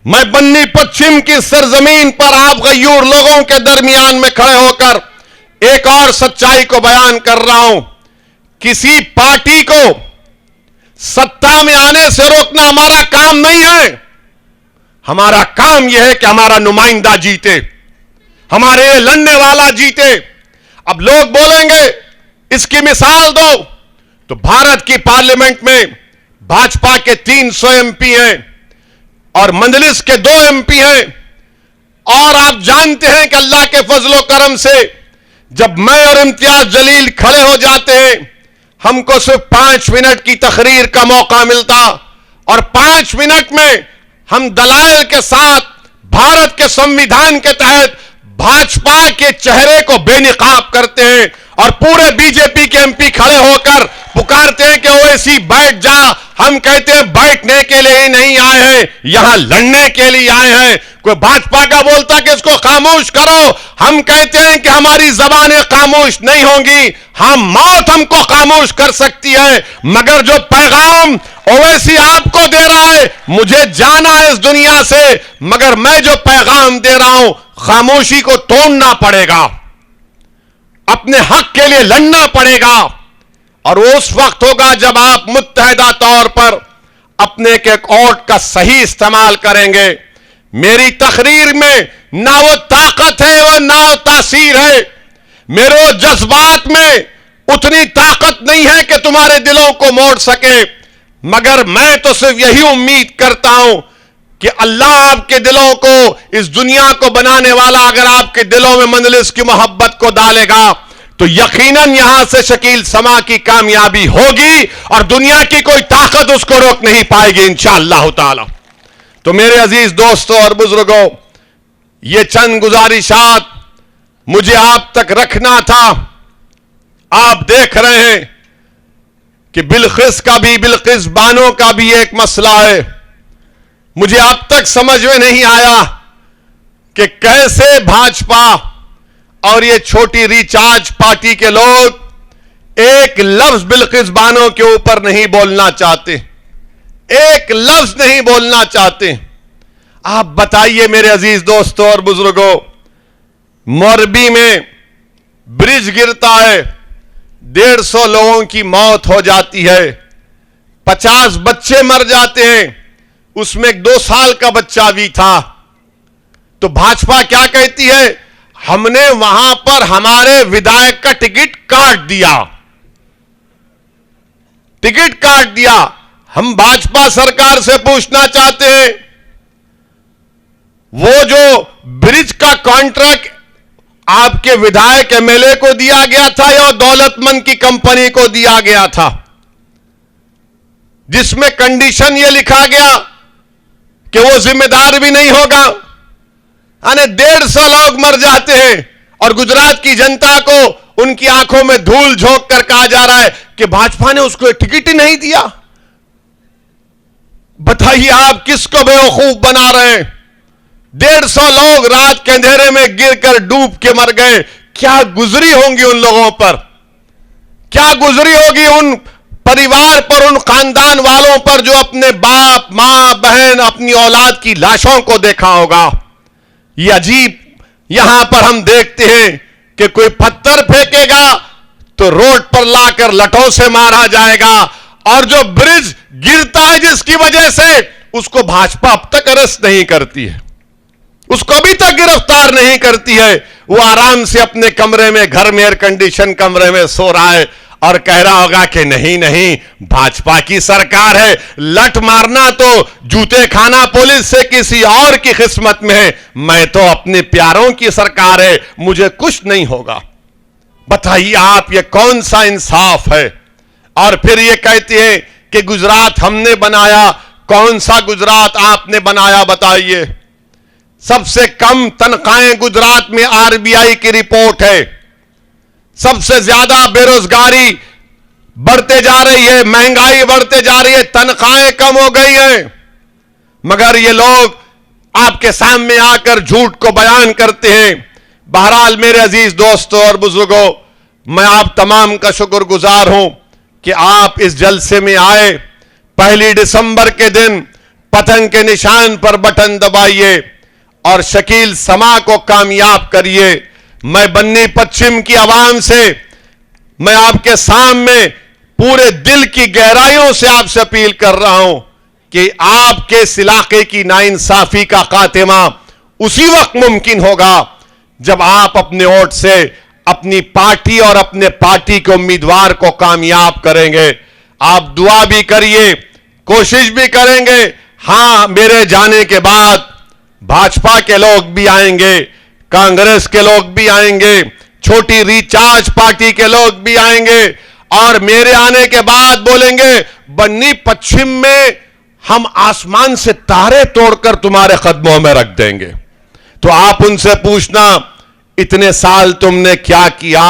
मैं बन्नी पश्चिम की सरजमीन पर आप गयूर लोगों के दरमियान में खड़े होकर एक और सच्चाई को बयान कर रहा हूं। किसी पार्टी को सत्ता में आने से रोकना हमारा काम नहीं है। हमारा काम यह है कि हमारा नुमाइंदा जीते, हमारे लड़ने वाला जीते। अब लोग बोलेंगे इसकी मिसाल दो, तो भारत की पार्लियामेंट में भाजपा के 300 एमपी हैं और मंजलिस के 2 एमपी हैं। और आप जानते हैं कि अल्लाह के फजलो करम से जब मैं और इम्तियाज जलील खड़े हो जाते हैं, हमको सिर्फ 5 मिनट की तकरीर का मौका मिलता और 5 मिनट में हम दलाइल के साथ भारत के संविधान के तहत भाजपा के चेहरे को बेनकाब करते हैं और पूरे बीजेपी के एमपी खड़े होकर पुकारते हैं कि ओवैसी बैठ जा। हम कहते हैं बैठने के लिए ही नहीं आए हैं, यहां लड़ने के लिए आए हैं। कोई भाजपा का बोलता कि इसको खामोश करो, हम कहते हैं कि हमारी जबानें खामोश नहीं होंगी। हाँ, मौत हमको खामोश कर सकती है, मगर जो पैगाम ओवैसी आपको दे रहा है, मुझे जाना है इस दुनिया से, मगर मैं जो पैगाम दे रहा हूं, खामोशी को तोड़ना पड़ेगा, अपने हक के लिए लड़ना पड़ेगा। और वो उस वक्त होगा जब आप मुत्तहदा तौर पर अपने के वोट का सही इस्तेमाल करेंगे। मेरी तकरीर में ना वो ताकत है और ना वो तासीर है, मेरे जज्बात में उतनी ताकत नहीं है कि तुम्हारे दिलों को मोड़ सके, मगर मैं तो सिर्फ यही उम्मीद करता हूं कि अल्लाह आपके दिलों को, इस दुनिया को बनाने वाला अगर आपके दिलों में मंजलिस की मोहब्बत को डालेगा तो यकीनन यहां से शकील समा की कामयाबी होगी और दुनिया की कोई ताकत उसको रोक नहीं पाएगी इंशाअल्लाह ताला। तो मेरे अजीज दोस्तों और बुजुर्गों, ये चंद गुजारिशात मुझे आप तक रखना था। आप देख रहे हैं कि बिल्किस का भी, बिल्किस बानो का भी एक मसला है। मुझे अब तक समझ में नहीं आया कि कैसे भाजपा और ये छोटी रिचार्ज पार्टी के लोग एक लफ्ज बिल्किस बानो के ऊपर नहीं बोलना चाहते, एक लफ्ज नहीं बोलना चाहते। आप बताइए मेरे अजीज दोस्तों और बुजुर्गों, मोरबी में ब्रिज गिरता है, 150 लोगों की मौत हो जाती है, 50 बच्चे मर जाते हैं, उसमें एक 2 साल का बच्चा भी था। तो भाजपा क्या कहती है, हमने वहां पर हमारे विधायक का टिकट काट दिया, टिकट काट दिया। हम भाजपा सरकार से पूछना चाहते हैं, वो जो ब्रिज का कॉन्ट्रैक्ट आपके विधायक एमएलए को दिया गया था या दौलतमंद की कंपनी को दिया गया था, जिसमें कंडीशन यह लिखा गया कि वो जिम्मेदार भी नहीं होगा। यानी 150 लोग मर जाते हैं और गुजरात की जनता को उनकी आंखों में धूल झोंक कर कहा जा रहा है कि भाजपा ने उसको टिकट ही नहीं दिया। बताइए आप किसको बेवकूफ बना रहे हैं। 150 लोग रात के अंधेरे में गिरकर डूब के मर गए। क्या गुजरी होंगी उन लोगों पर, क्या गुजरी होगी उन परिवार पर, उन खानदान वालों पर जो अपने बाप, मां, बहन, अपनी औलाद की लाशों को देखा होगा। ये अजीब, यहां पर हम देखते हैं कि कोई पत्थर फेंकेगा तो रोड पर लाकर लठों से मारा जाएगा, और जो ब्रिज गिरता है जिसकी वजह से उसको भाजपा अब तक अरेस्ट नहीं करती है, उसको अभी तक गिरफ्तार नहीं करती है। वो आराम से अपने कमरे में, घर में, एयर कंडीशन कमरे में सो रहा है और कह रहा होगा कि नहीं नहीं भाजपा की सरकार है। लठ मारना तो जूते खाना पुलिस से किसी और की किस्मत में है, मैं तो अपने प्यारों की सरकार है, मुझे कुछ नहीं होगा। बताइए आप, ये कौन सा इंसाफ है। और फिर ये कहती है कि गुजरात हमने बनाया। कौन सा गुजरात आपने बनाया बताइए। सबसे कम तनख्वाहें गुजरात में आरबीआई की रिपोर्ट है, सबसे ज्यादा बेरोजगारी बढ़ते जा रही है, महंगाई बढ़ते जा रही है, तनख्वाहें कम हो गई हैं, मगर ये लोग आपके सामने आकर झूठ को बयान करते हैं। बहरहाल मेरे अजीज दोस्तों और बुजुर्गों, मैं आप तमाम का शुक्रगुजार हूं कि आप इस जलसे में आए। 1 दिसंबर के दिन पतंग के निशान पर बटन दबाइए और शकील समा को कामयाब करिए। मैं बन्नी पश्चिम की आवाम से, मैं आपके सामने पूरे दिल की गहराइयों से आपसे अपील कर रहा हूं कि आपके इस इलाके की नाइंसाफी का खात्मा उसी वक्त मुमकिन होगा जब आप अपने वोट से अपनी पार्टी और अपने पार्टी के उम्मीदवार को कामयाब करेंगे। आप दुआ भी करिए, कोशिश भी करेंगे। हां, मेरे जाने के बाद भाजपा के लोग भी आएंगे, कांग्रेस के लोग भी आएंगे, छोटी रिचार्ज पार्टी के लोग भी आएंगे और मेरे आने के बाद बोलेंगे बन्नी पश्चिम में हम आसमान से तारे तोड़कर तुम्हारे कदमों में रख देंगे। तो आप उनसे पूछना, इतने साल तुमने क्या किया?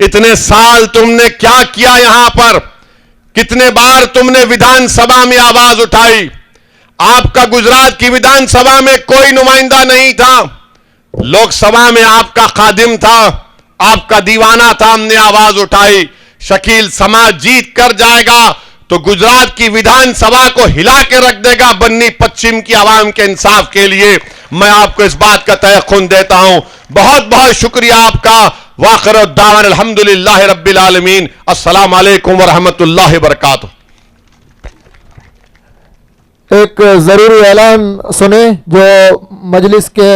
इतने साल तुमने क्या किया? यहां पर कितने बार तुमने विधानसभा में आवाज उठाई? आपका गुजरात की विधानसभा में कोई नुमाइंदा नहीं था, लोकसभा में आपका खादिम था, आपका दीवाना था, हमने आवाज उठाई। शकील समाज जीत कर जाएगा तो गुजरात की विधानसभा को हिला के रख देगा बन्नी पश्चिम की आवाम के इंसाफ के लिए। मैं आपको इस बात का तयक़ुन देता हूं। बहुत बहुत शुक्रिया आपका। वाखिर दावान अल्हम्दुलिल्लाह रब्बिल आलमीन। अस्सलाम वालेकुम व रहमतुल्लाहि व बरकातुहू। एक जरूरी ऐलान सुने जो मजलिस के